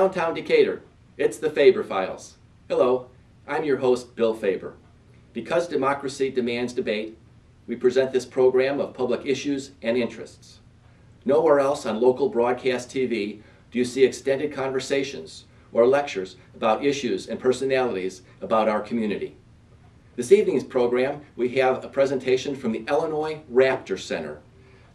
downtown Decatur, it's the Faber Files. Hello, I'm your host, Bill Faber. Because democracy demands debate, we present this program of public issues and interests. Nowhere else on local broadcast TV do you see extended conversations or lectures about issues and personalities about our community. This evening's program, we have a presentation from the Illinois Raptor Center.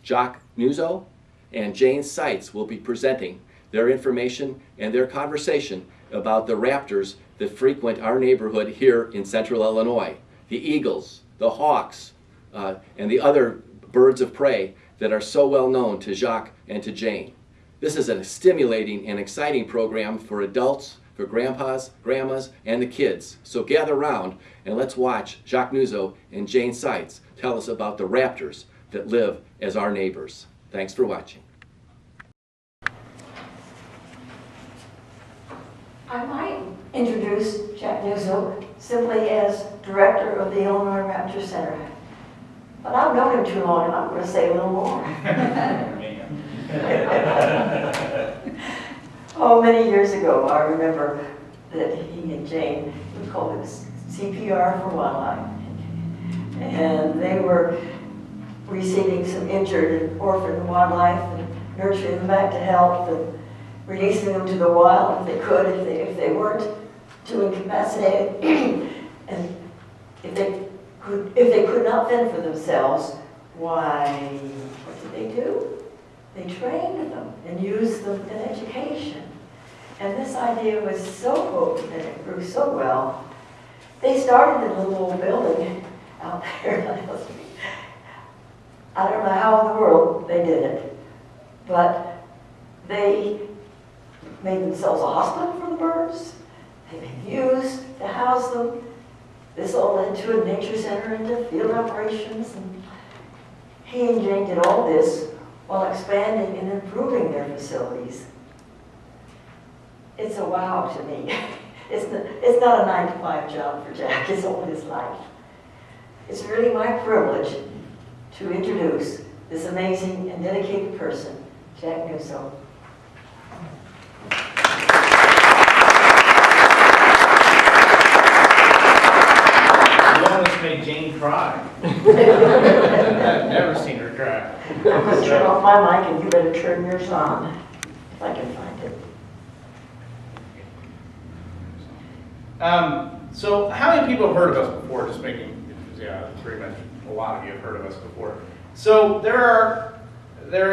Jacques Nuzzo and Jane Seitz will be presenting their information and their conversation about the raptors that frequent our neighborhood here in central Illinois. The eagles, the hawks, and the other birds of prey that are so well known to Jacques and to Jane. This is a stimulating and exciting program for adults, for grandpas, grandmas, and the kids. So gather around and let's watch Jacques Nuzzo and Jane Seitz tell us about the raptors that live as our neighbors. Thanks for watching. I might introduce Jacques Nuzzo simply as director of the Illinois Raptor Center. But I've known him too long, and I'm going to say a little more. Oh, many years ago, I remember that he and Jane, we called it CPR for Wildlife. And they were receiving some injured and orphaned wildlife and nurturing them back to health and releasing them to the wild if they could, if they weren't too incapacitated. And if they could not fend for themselves, why, what did they do? They trained them and used them in education. And this idea was so potent and it grew so well. They started in a little old building out there. I don't know how in the world they did it, but they made themselves a hospital for the birds. They made views to house them. This all led to a nature center and to field operations. And he and Jane did all this while expanding and improving their facilities. It's a wow to me. It's not a 9-to-5 job for Jack, it's all his life. It's really my privilege to introduce this amazing and dedicated person, Jacques Nuzzo. You almost made Jane cry. I've never seen her cry. I'm going to turn off my mic and you better turn yours on, if I can find it. So how many people have heard of us before? Just making, yeah, pretty much a lot of you have heard of us before. So there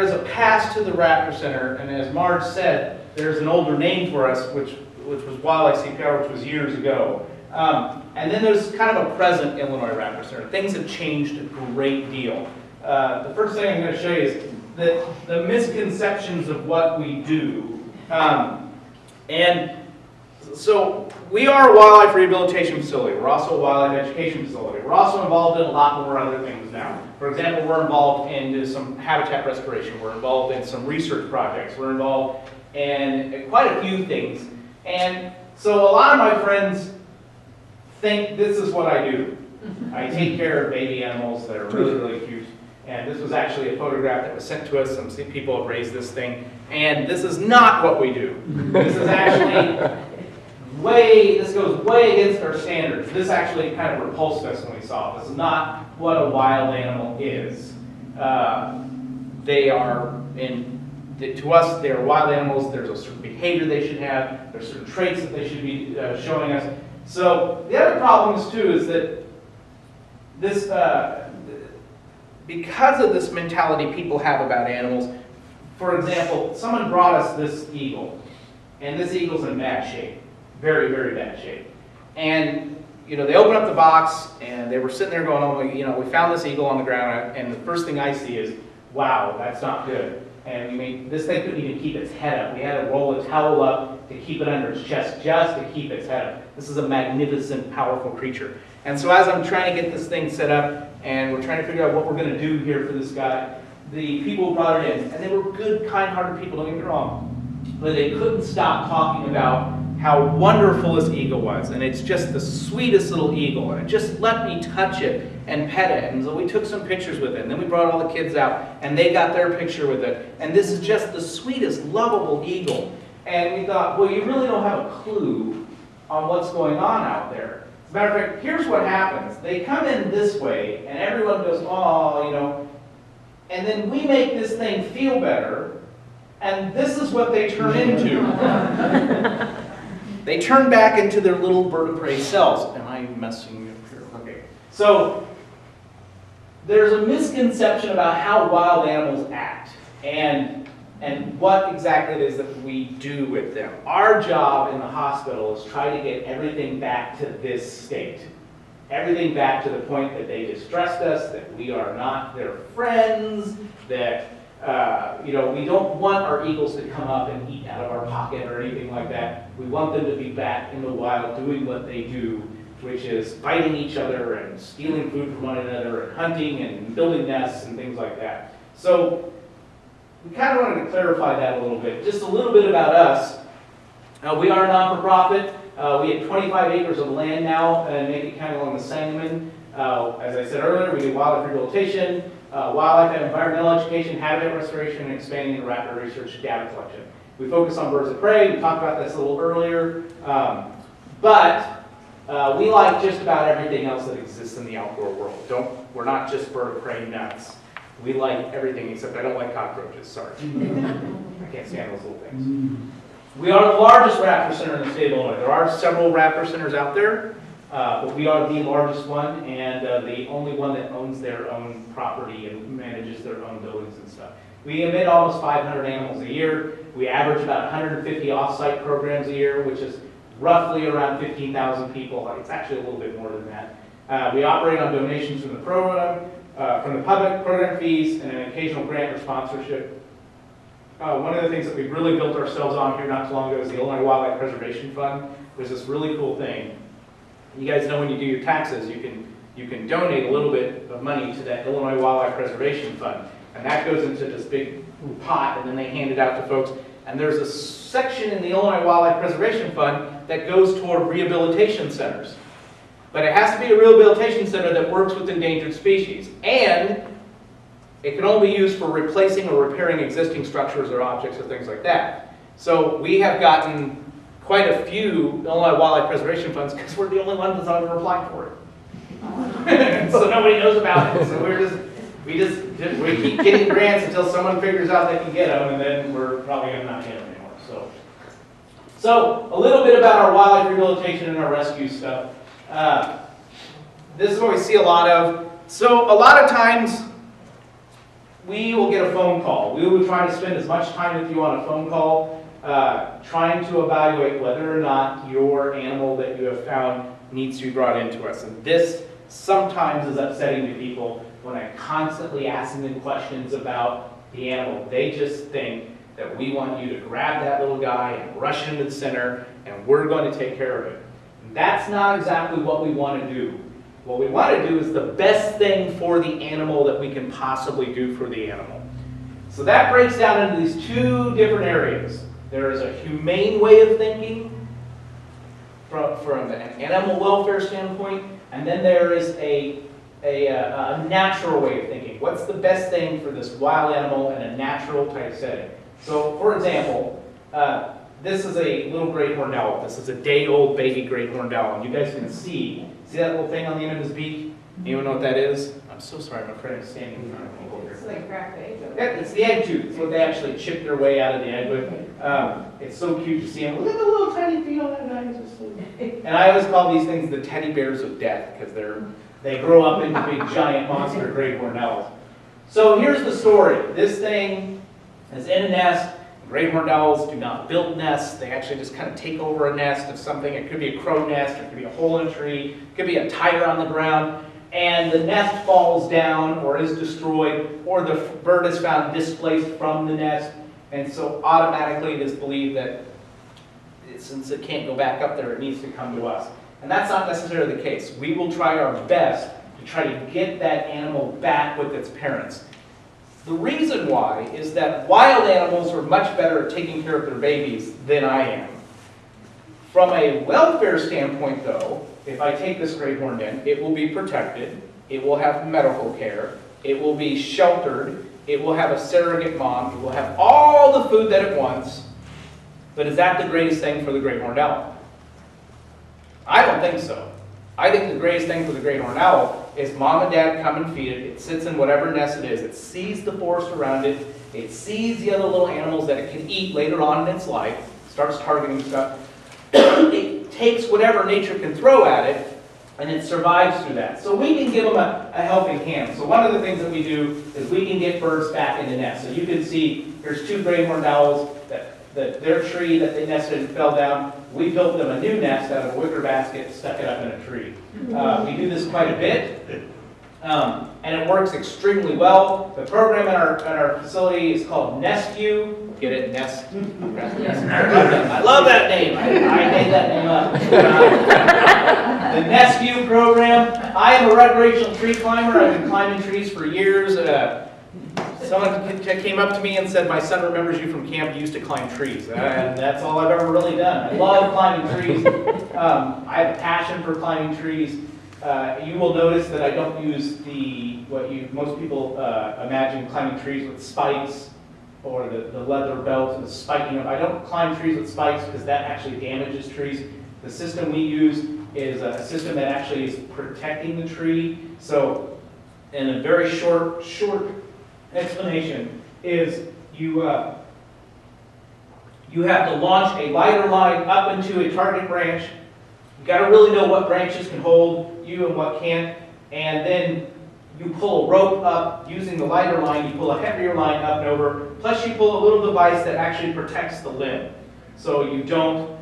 is a past to the Raptor Center, and as Marge said, there's an older name for us, which was Wildlife CPR, which was years ago. And then there's kind of a present Illinois Raptor Center. Things have changed a great deal. The first thing I'm going to show you is that the misconceptions of what we do. And so we are a wildlife rehabilitation facility. We're also a wildlife education facility. We're also involved in a lot more other things now. For example, we're involved in some habitat restoration. We're involved in some research projects. We're involved in quite a few things. And so a lot of my friends think this is what I do. I take care of baby animals that are really, really cute. And this was actually a photograph that was sent to us. Some people have raised this thing. And this is not what we do. This is actually this goes way against our standards. This actually kind of repulsed us when we saw it. This is not what a wild animal is. They are, to us, they are wild animals. There's a certain behavior they should have. There's certain traits that they should be showing us. So the other problem is too is that this, because of this mentality people have about animals, for example, someone brought us this eagle, and this eagle's in bad shape. Very, very bad shape. And, you know, they open up the box, and they were sitting there going, oh, you know, we found this eagle on the ground, and the first thing I see is, wow, that's not good. And I mean, this thing couldn't even keep its head up. We had to roll a towel up to keep it under its chest, just to keep its head up. This is a magnificent, powerful creature. And so as I'm trying to get this thing set up, and we're trying to figure out what we're going to do here for this guy, the people who brought it in, and they were good, kind-hearted people, don't get me wrong, but they couldn't stop talking about how wonderful this eagle was, and it's just the sweetest little eagle, and it just let me touch it and pet it, and so we took some pictures with it, and then we brought all the kids out, and they got their picture with it, and this is just the sweetest, lovable eagle. And we thought, well, you really don't have a clue on what's going on out there. As a matter of fact, here's what happens. They come in this way, and everyone goes, oh, you know, and then we make this thing feel better, and this is what they turn into. They turn back into their little bird of prey cells. Am I messing up here? Okay. So, there's a misconception about how wild animals act, and what exactly it is that we do with them. Our job in the hospital is try to get everything back to this state. Everything back to the point that they distrust us, that we are not their friends, that you know, we don't want our eagles to come up and eat out of our pocket or anything like that. We want them to be back in the wild doing what they do, which is fighting each other and stealing food from one another and hunting and building nests and things like that. So we kind of wanted to clarify that a little bit. Just a little bit about us. We are a non-for-profit. We have 25 acres of land now in Macon County along the Sangamon. As I said earlier, we do wildlife rehabilitation, wildlife and environmental education, habitat restoration, and expanding the rapid research data collection. We focus on birds of prey. We talked about this a little earlier. We like just about everything else that exists in the outdoor world. We're not just bird of prey nuts. We like everything except I don't like cockroaches, sorry. I can't stand those little things. We are the largest raptor center in the state of Illinois. There are several raptor centers out there, but we are the largest one and the only one that owns their own property and manages their own buildings and stuff. We emit almost 500 animals a year. We average about 150 off-site programs a year, which is roughly around 15,000 people. It's actually a little bit more than that. We operate on donations from the program, from the public, program fees, and an occasional grant or sponsorship. One of the things that we've really built ourselves on here not too long ago is the Illinois Wildlife Preservation Fund. There's this really cool thing. You guys know when you do your taxes, you can donate a little bit of money to that Illinois Wildlife Preservation Fund. And that goes into this big pot, and then they hand it out to folks. And there's a section in the Illinois Wildlife Preservation Fund that goes toward rehabilitation centers. But it has to be a rehabilitation center that works with endangered species. And it can only be used for replacing or repairing existing structures or objects or things like that. So we have gotten quite a few Illinois Wildlife Preservation Funds because we're the only ones that's ever applied for it. So nobody knows about it. So we keep getting grants until someone figures out they can get them, and then we're probably going to not get them anymore. So a little bit about our wildlife rehabilitation and our rescue stuff. This is what we see a lot of. So a lot of times we will get a phone call. We will try to spend as much time with you on a phone call trying to evaluate whether or not your animal that you have found needs to be brought into us. And this sometimes is upsetting to people when I'm constantly asking them questions about the animal. They just think that we want you to grab that little guy and rush into the center and we're going to take care of it. And that's not exactly what we want to do. What we want to do is the best thing for the animal that we can possibly do for the animal. So that breaks down into these two different areas. There is a humane way of thinking from an animal welfare standpoint, and then there is a natural way of thinking. What's the best thing for this wild animal in a natural type setting? So, for example, this is a little great horned owl. This is a day-old baby great horned owl, and you guys can see that little thing on the end of his beak? Anyone know what that is? I'm so sorry, my friend is standing in front of me here. It's like cracked egg. Yeah, it's the egg tooth. It's what they actually chip their way out of the egg with. It's so cute to see him. Look at the little tiny feet on that guy. And I always call these things the teddy bears of death because they grow up into big giant monster great horned owls. So here's the story. This thing is in a nest. Great horned owls do not build nests. They actually just kind of take over a nest of something. It could be a crow nest, it could be a hole in a tree, it could be a tire on the ground, and the nest falls down or is destroyed, or the bird is found displaced from the nest, and so automatically it is believed that since it can't go back up there, it needs to come to us. And that's not necessarily the case. We will try our best to try to get that animal back with its parents. The reason why is that wild animals are much better at taking care of their babies than I am. From a welfare standpoint, though, if I take this great horned in, it will be protected, it will have medical care, it will be sheltered, it will have a surrogate mom, it will have all the food that it wants, But is that the greatest thing for the great horned owl? I don't think so. I think the greatest thing for the great horned owl is mom and dad come and feed it. It sits in whatever nest it is. It sees the forest around it. It sees the other little animals that it can eat later on in its life. Starts targeting stuff. It takes whatever nature can throw at it, and it survives through that. So we can give them a helping hand. So one of the things that we do is we can get birds back in the nest. So you can see here's 2 great horned owls that their tree that they nested and fell down. We built them a new nest out of a wicker basket, stuck it up in a tree. We do this quite a bit, and it works extremely well. The program in our facility is called NestView. Get it? Nest. I love that name. I made that name up. The NestView program. I am a recreational tree climber. I've been climbing trees for years. Someone came up to me and said, my son remembers you from camp, you used to climb trees. And that's all I've ever really done. I love climbing trees. I have a passion for climbing trees. You will notice that I don't use what most people imagine climbing trees with spikes or the leather belt and the spiking up. I don't climb trees with spikes because that actually damages trees. The system we use is a system that actually is protecting the tree. So in a very short explanation is you have to launch a lighter line up into a target branch. You've got to really know what branches can hold you and what can't, and then you pull a rope up using the lighter line, you pull a heavier line up and over, plus you pull a little device that actually protects the limb. So you don't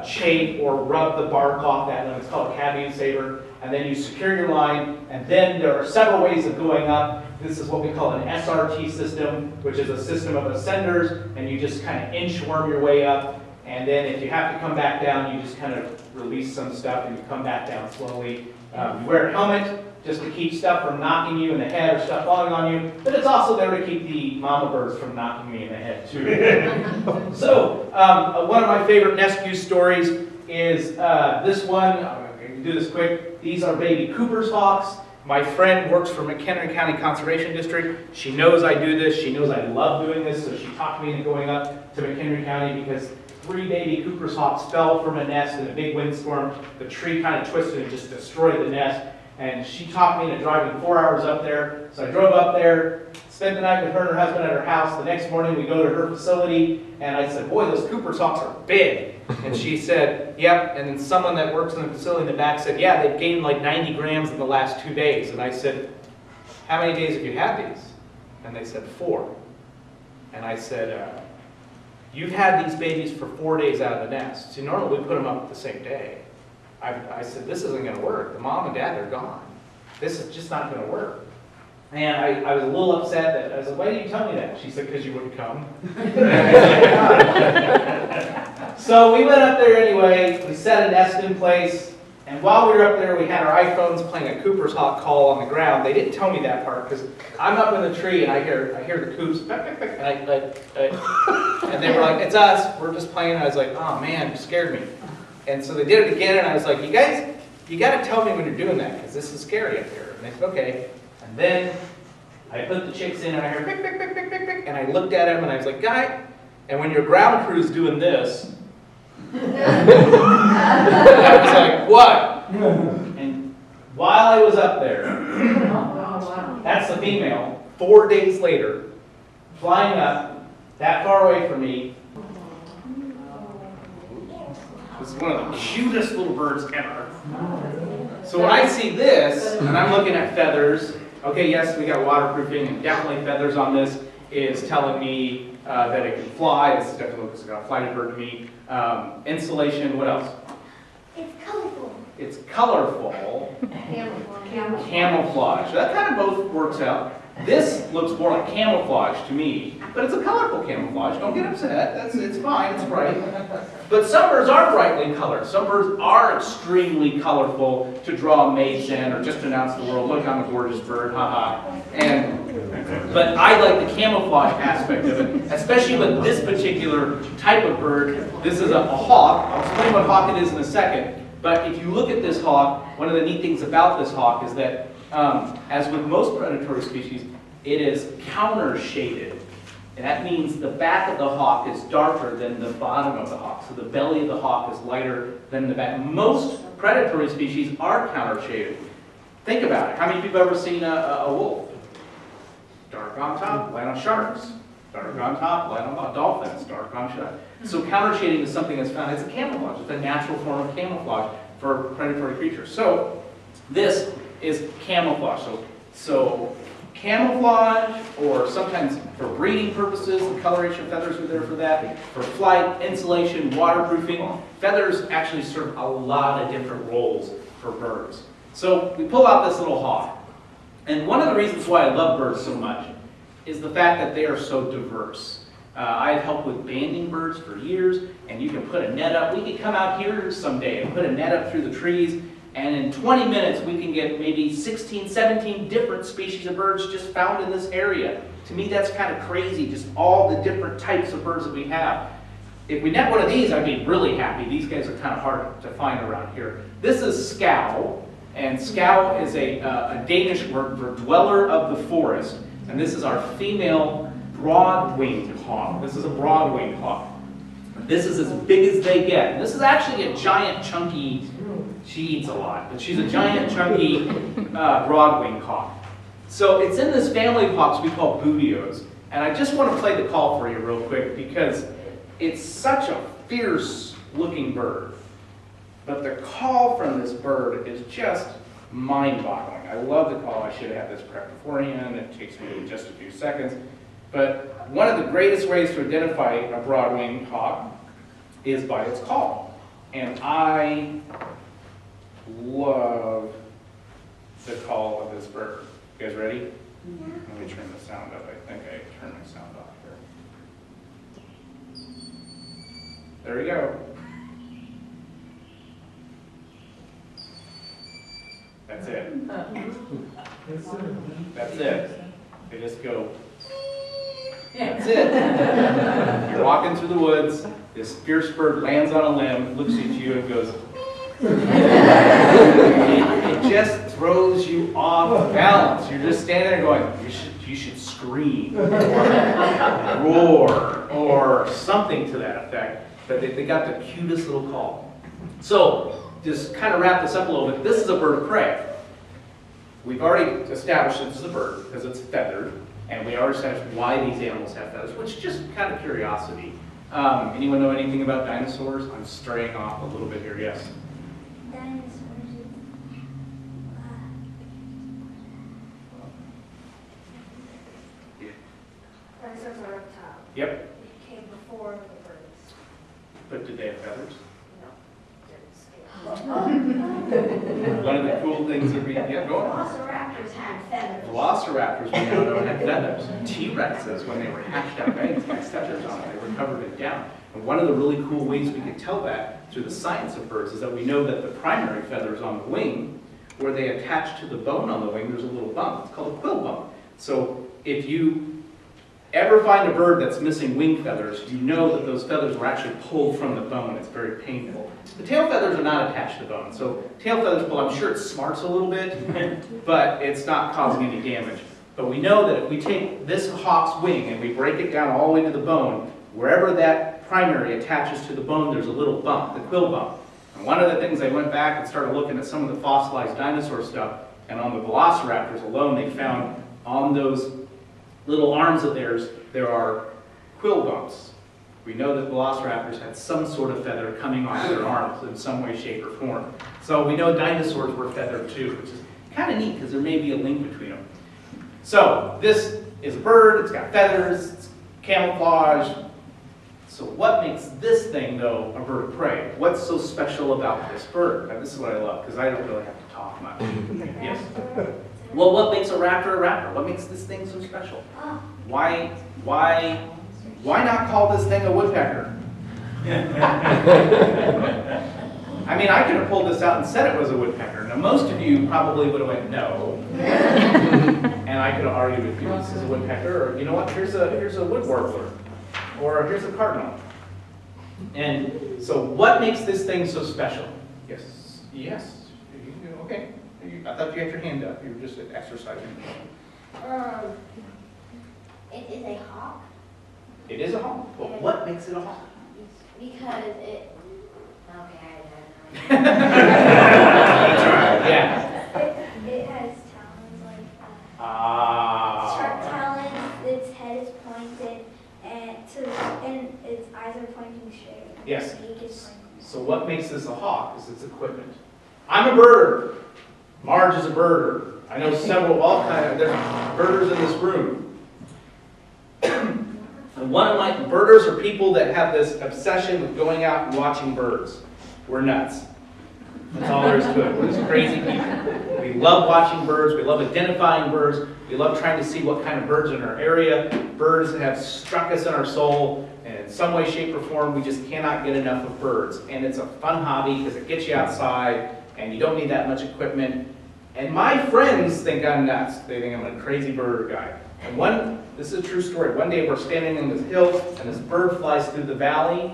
chafe or rub the bark off that limb. It's called a cavity saver. And then you secure your line, and then there are several ways of going up. This is what we call an SRT system, which is a system of ascenders, and you just kind of inchworm your way up. And then if you have to come back down, you just kind of release some stuff and you come back down slowly. You wear a helmet just to keep stuff from knocking you in the head or stuff falling on you, but it's also there to keep the mama birds from knocking me in the head too. So one of my favorite NestView stories is this one. I'm going to do this quick. These are baby Cooper's hawks. My friend works for McHenry County Conservation District. She knows I do this. She knows I love doing this, so she talked me into going up to McHenry County because 3 baby Cooper's hawks fell from a nest in a big windstorm. The tree kind of twisted and just destroyed the nest. And she talked me into driving 4 hours up there. So I drove up there, spent the night with her and her husband at her house. The next morning we go to her facility, and I said, boy, those Cooper's hawks are big. And she said, yep. And then someone that works in the facility in the back said, yeah, they've gained like 90 grams in the last 2 days. And I said, how many days have you had these? And they said, 4. And I said, you've had these babies for 4 days out of the nest. See, normally we put them up the same day. I said, this isn't going to work. The mom and dad are gone. This is just not going to work. And I was a little upset that I said, why did you tell me that? She said, because you wouldn't come. So we went up there anyway. We set a nest in place. And while we were up there, we had our iPhones playing a Cooper's hawk call on the ground. They didn't tell me that part because I'm up in the tree and I hear the coops. And they were like, it's us. We're just playing. And I was like, oh man, you scared me. And so they did it again, and I was like, you guys, you got to tell me when you're doing that, because this is scary up here. And they said, okay. And then I put the chicks in, and I heard, pick, pick, pick, pick, pick, pick, and I looked at him, and I was like, guy, and when your ground crew's doing this, I was like, what? And while I was up there, that's the female, 4 days later, flying up, that far away from me. This is one of the cutest little birds ever. So when I see this, and I'm looking at feathers, okay, yes, we got waterproofing, and definitely feathers on this is telling me that it can fly. This is definitely looks like a flighted bird to me. Insulation, what else? It's colorful. It's colorful. Camouflage. So that kind of both works out. This looks more like camouflage to me, but it's a colorful camouflage. Don't get upset. It's fine. It's bright. But some birds are brightly colored. Some birds are extremely colorful to draw mates in or just to announce to the world, look, I'm a gorgeous bird, haha. But I like the camouflage aspect of it, especially with this particular type of bird. This is a hawk. I'll explain what hawk it is in a second. But if you look at this hawk, one of the neat things about this hawk is that, as with most predatory species, it is counter-shaded. And that means the back of the hawk is darker than the bottom of the hawk. So the belly of the hawk is lighter than the back. Most predatory species are counter-shaded. Think about it. How many people have ever seen a wolf? Dark on top, light on sharks. Dark on top, light on dolphins. Dark on sharks. So counter-shading is something that's found. It's a camouflage. It's a natural form of camouflage for predatory creatures. So this is camouflage. So camouflage, or sometimes for breeding purposes, the coloration of feathers are there for that. For flight, insulation, waterproofing, feathers actually serve a lot of different roles for birds. So we pull out this little hawk. And one of the reasons why I love birds so much is the fact that they are so diverse. I've helped with banding birds for years, and you can put a net up. We could come out here someday and put a net up through the trees, and in 20 minutes we can get maybe 16, 17 different species of birds just found in this area. To me, that's kind of crazy, just all the different types of birds that we have. If we net one of these, I'd be really happy. These guys are kind of hard to find around here. This is scow, and scow is a Danish word for dweller of the forest, and this is our female broad-winged hawk. This is a broad-winged hawk. This is as big as they get. And this is actually a giant, chunky, she eats a lot, but she's a giant, chunky, broad-winged hawk. So it's in this family of hawks we call bootios. And I just want to play the call for you real quick because it's such a fierce-looking bird. But the call from this bird is just mind-boggling. I love the call. I should have had this prepped beforehand. It takes me just a few seconds. But one of the greatest ways to identify a broad-winged hawk is by its call. And I love the call of this bird. You guys ready? Yeah. Let me turn the sound up. I think I turned my sound off here. There we go. That's it. That's it. They just go. That's it. You're walking through the woods, this fierce bird lands on a limb, looks at you and goes, it just throws you off balance. You're just standing there going, you should scream, or roar, or something to that effect. But they got the cutest little call. So, just kind of wrap this up a little bit. This is a bird of prey. We've already established this is a bird because it's feathered. And we already established why these animals have feathers, which is just kind of curiosity. Anyone know anything about dinosaurs? I'm straying off a little bit here, yes? Dinosaurs. Dinosaurs are up top. Yep. It came before the birds. But did they have feathers? No, didn't. One of the cool things that we get going. Velociraptors had feathers. Velociraptors we now know had feathers. T-Rexes, when they were hatched out eggs, had feathers on them. They recovered it down. And one of the really cool ways we could tell that through the science of birds is that we know that the primary feathers on the wing, where they attach to the bone on the wing, there's a little bump. It's called a quill bump. So if you ever find a bird that's missing wing feathers, you know that those feathers were actually pulled from the bone. It's very painful. The tail feathers are not attached to the bone. So tail feathers pull, I'm sure it smarts a little bit, but it's not causing any damage. But we know that if we take this hawk's wing and we break it down all the way to the bone, wherever that primary attaches to the bone, there's a little bump, the quill bump. And one of the things, I went back and started looking at some of the fossilized dinosaur stuff, and on the velociraptors alone, they found on those little arms of theirs, there are quill bumps. We know that velociraptors had some sort of feather coming off their arms in some way, shape, or form. So we know dinosaurs were feathered too, which is kind of neat because there may be a link between them. So this is a bird, it's got feathers, it's camouflage. So what makes this thing, though, a bird of prey? What's so special about this bird? Now, this is what I love, because I don't really have to talk much. Yes? Well, what makes a raptor a raptor? What makes this thing so special? Why not call this thing a woodpecker? I mean, I could have pulled this out and said it was a woodpecker. Now, most of you probably would have went, no. And I could have argued with you, this is a woodpecker, or you know what, here's a wood warbler, or here's a cardinal. And so what makes this thing so special? Yes, yes, okay. I thought you had your hand up, you were just exercising. It is a hawk. It is a hawk. But what makes it a hawk? Because it, okay, Yeah. it has talons like Ah. sharp talons, its head is pointed, and its eyes are pointing straight. Yes. Its beak is pointing. So what makes this a hawk is its equipment. I'm a birder. Marge is a birder. I know several, all kinds of, there's birders in this room. And one of my birders are people that have this obsession with going out and watching birds. We're nuts. That's all there is to it. We're just crazy people. We love watching birds. We love identifying birds. We love trying to see what kind of birds are in our area. Birds have struck us in our soul. And in some way, shape, or form, we just cannot get enough of birds. And it's a fun hobby because it gets you outside and you don't need that much equipment. And my friends think I'm nuts. They think I'm a crazy bird guy. And this is a true story. One day we're standing on this hill and this bird flies through the valley.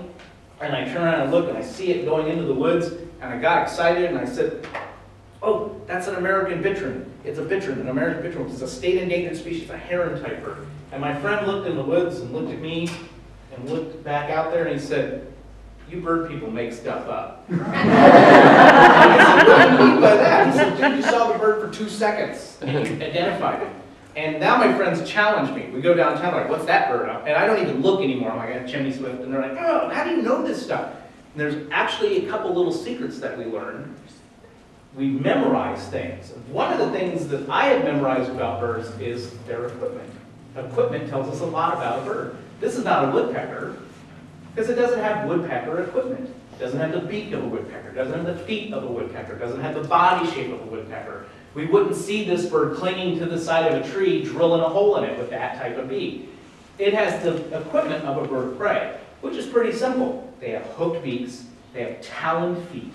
And I turn around and look and I see it going into the woods. And I got excited and I said, oh, that's an American bittern. It's a bittern, an American bittern, which is a state endangered species, a heron type bird. And my friend looked in the woods and looked at me and looked back out there and he said, you bird people make stuff up. I said, what do you mean by that? He said, dude, you saw the bird for 2 seconds and you identified it. And now my friends challenge me. We go downtown, like, what's that bird? And I don't even look anymore. I'm like, I got chimney swift. And they're like, oh, how do you know this stuff? And there's actually a couple little secrets that we learned. We memorize things. One of the things that I have memorized about birds is their equipment. Equipment tells us a lot about a bird. This is not a woodpecker, because it doesn't have woodpecker equipment. It doesn't have the beak of a woodpecker. It doesn't have the feet of a woodpecker. It doesn't have the body shape of a woodpecker. We wouldn't see this bird clinging to the side of a tree, drilling a hole in it with that type of beak. It has the equipment of a bird of prey, which is pretty simple. They have hooked beaks. They have taloned feet.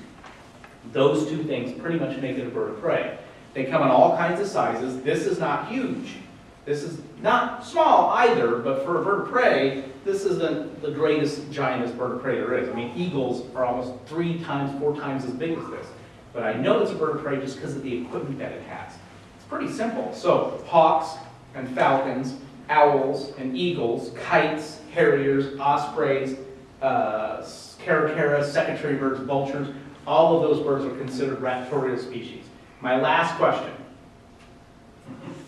Those two things pretty much make it a bird of prey. They come in all kinds of sizes. This is not huge. This is not small either, but for a bird of prey, this isn't the greatest, giantest bird of prey there is. I mean, eagles are almost 3 times, 4 times as big as this. But I know it's a bird of prey just because of the equipment that it has. It's pretty simple. So, hawks and falcons, owls and eagles, kites, harriers, ospreys, caracaras, secretary birds, vultures, all of those birds are considered raptorial species. My last question,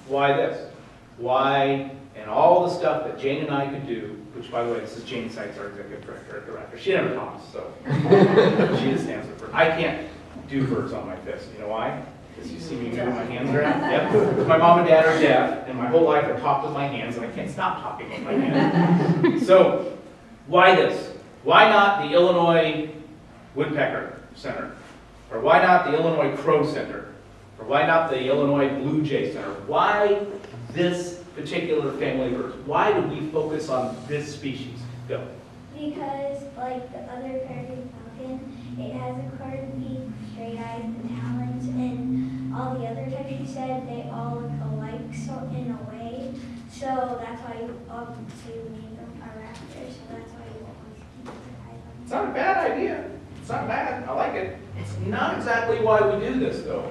why this? Why, and all the stuff that Jane and I could do, which by the way, this is Jane Sykes, our executive director. She never talks, so she just stands up for. I can't do birds on my fist. You know why? Because you see me moving my hands around. Yep. Because my mom and dad are deaf, and my whole life I've talked with my hands, and I can't stop talking with my hands. So, why this? Why not the Illinois Woodpecker Center? Or why not the Illinois Crow Center? Or why not the Illinois Blue Jay Center? Why this particular family of birds? Why would we focus on this species? Go. Because, like the other peregrine falcon, it has a curved beak, straight eyes, and talons, and all the other types you said, they all look alike, so in a way. So that's why you obviously made them a raptor, so that's why you always keep your eyes on them. It's not a bad idea. It's not bad. I like it. It's not exactly why we do this, though.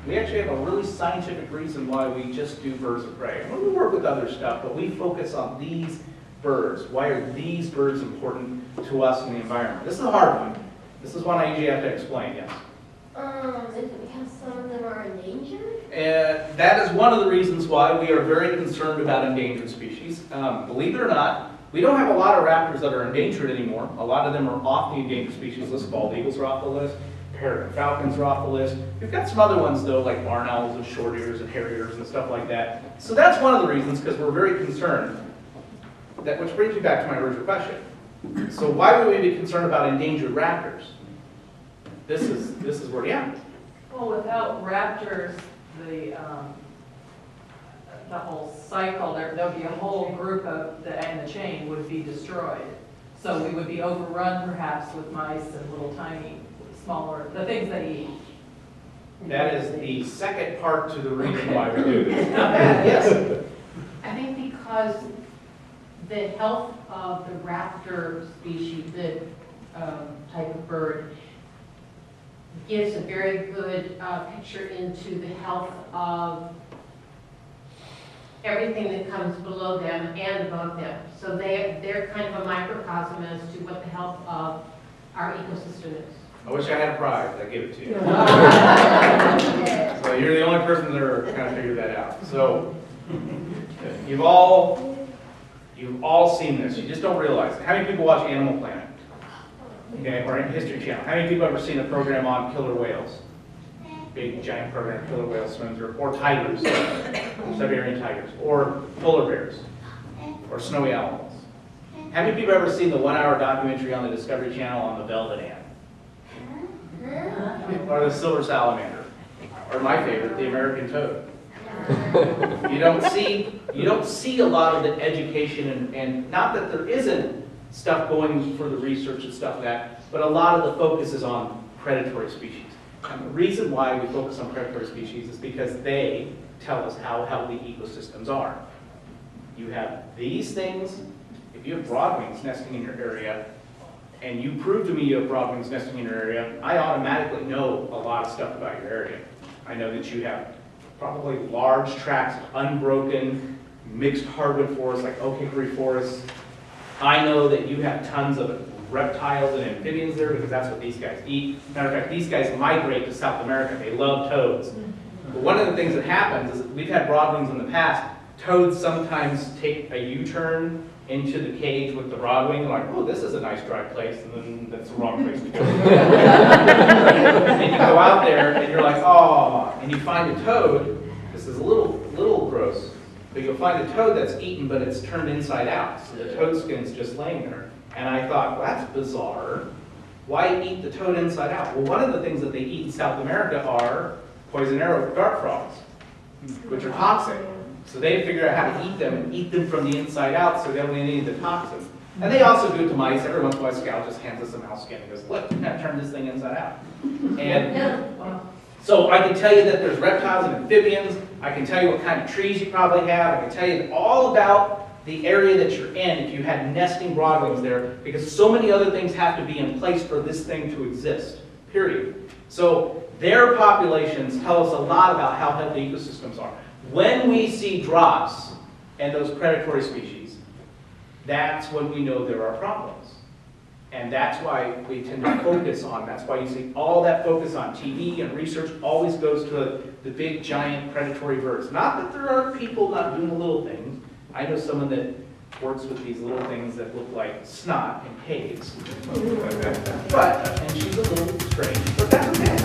We actually have a really scientific reason why we just do birds of prey. And we work with other stuff, but we focus on these birds. Why are these birds important to us in the environment? This is a hard one. This is one I usually have to explain, yes. Is it because some of them are endangered? And that is one of the reasons why we are very concerned about endangered species. Believe it or not, we don't have a lot of raptors that are endangered anymore. A lot of them are off the endangered species list. Bald eagles are off the list. Peregrine falcons are off the list. We've got some other ones though, like barn owls and short ears and harriers and stuff like that. So that's one of the reasons, because we're very concerned. That, which brings me back to my original question. So why would we be concerned about endangered raptors? This is where, yeah. Well, without raptors, the whole cycle, there'll be a whole group of and the chain would be destroyed. So we would be overrun perhaps with mice and little tiny, smaller, the things they eat. That is the second part to the reason why we do this. Not bad, yes. I think because the health of the raptor species, the type of bird, gives a very good picture into the health of everything that comes below them and above them. So they're kind of a microcosm as to what the health of our ecosystem is. I wish I had a prize, I'd give it to you. So you're the only person that are kind of figured that out. So you've all seen this, you just don't realize it. How many people watch Animal Planet? Okay, or History Channel. How many people have ever seen a program on killer whales? Big giant program, killer whale swims, or tigers, Siberian tigers, or polar bears, or snowy owls. How many people have ever seen the 1-hour documentary on the Discovery Channel on the velvet ant? Or the silver salamander? Or my favorite, the American toad? You don't see a lot of the education and not that there isn't stuff going for the research and stuff like that, but a lot of the focus is on predatory species. And the reason why we focus on predatory species is because they tell us how healthy ecosystems are. You have these things, if you have broadwings nesting in your area, and you prove to me you have broadwings nesting in your area, I automatically know a lot of stuff about your area. I know that you have probably large tracts of unbroken, mixed hardwood forests like oak hickory forests. I know that you have tons of reptiles and amphibians there because that's what these guys eat. Matter of fact, these guys migrate to South America. They love toads. But one of the things that happens is we've had broadwings in the past. Toads sometimes take a U-turn into the cage with the broadwing, like, oh, this is a nice dry place, and then that's the wrong place to go. And you go out there, and you're like, oh, and you find a toad. This is a little gross, but you'll find a toad that's eaten, but it's turned inside out, so the toad skin's just laying there. And I thought, well, that's bizarre. Why eat the toad inside out? Well, one of the things that they eat in South America are poison arrow dart frogs, which are toxic. So they figure out how to eat them and eat them from the inside out so they don't need the toxins. And they also do it to mice. Every once in a while, Scout just hands us a mouse skin and goes, look, you gotta turn this thing inside out. And so I can tell you that there's reptiles and amphibians. I can tell you what kind of trees you probably have. I can tell you all about the area that you're in if you had nesting broadwings there, because so many other things have to be in place for this thing to exist, period. So their populations tell us a lot about how healthy ecosystems are. When we see drops and those predatory species, that's when we know there are problems. And that's why we tend to focus on, that's why you see all that focus on TV and research always goes to the big giant predatory birds. Not that there aren't people not doing the little things. I know someone that works with these little things that look like snot in caves. And she's a little strange, but that's okay.